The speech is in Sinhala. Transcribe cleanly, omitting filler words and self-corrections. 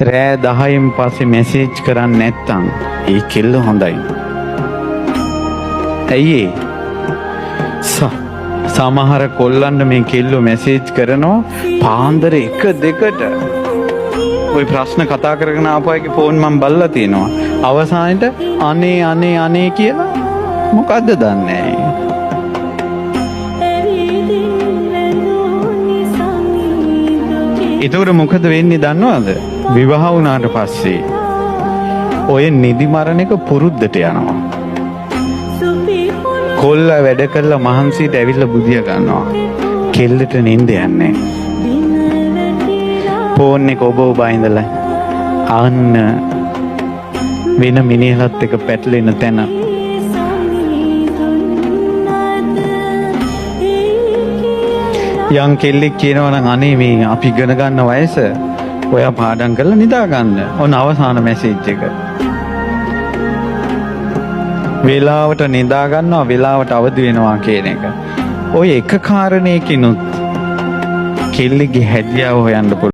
රෑ 10න් පස්සේ මැසේජ් කරන්නේ නැත්තම් ඒ කෙල්ල හොඳයි. ඇයි සමහර කොල්ලන්ට මේ කෙල්ලෝ මැසේජ් කරනවා පාන්දර 1-2ට. ওই ප්‍රශ්න කතා කරගෙන ආපු අයගේ ෆෝන් මම බලලා තියෙනවා. අවසානෙට අනේ කියලා මොකද්ද දන්නේ නැහැ. එතකොට මොකද වෙන්නේ දන්නවද? විවාහ වුණාට පස්සේ ඔය නිදි මරණ එක පුරුද්දට යනවා. කොල්ල වැඩ කරලා මහන්සියට ඇවිල්ලා බුදිය ගන්නවා. කෙල්ලට නිින්ද යන්නේ. ෆෝන් එක ඔබ ඉඳලා අන්න වෙන මිනිහලත් එක පැටලෙන තැන. යම් කෙල්ලෙක් කියනවා නම් අනේ මේ අපි ඉගෙන ගන්න වයස ඔයා පාඩම් කරලා නිදා ගන්න. ඔන්න අවසාන මැසේජ් එක. වේලාවට නිදා ගන්නවා වේලාවට අවදි වෙනවා කියන එක. ඔය එක කාරණයකිනුත් කෙල්ලෙක්ගේ හැදියාව හොයන්න පුළුවන්.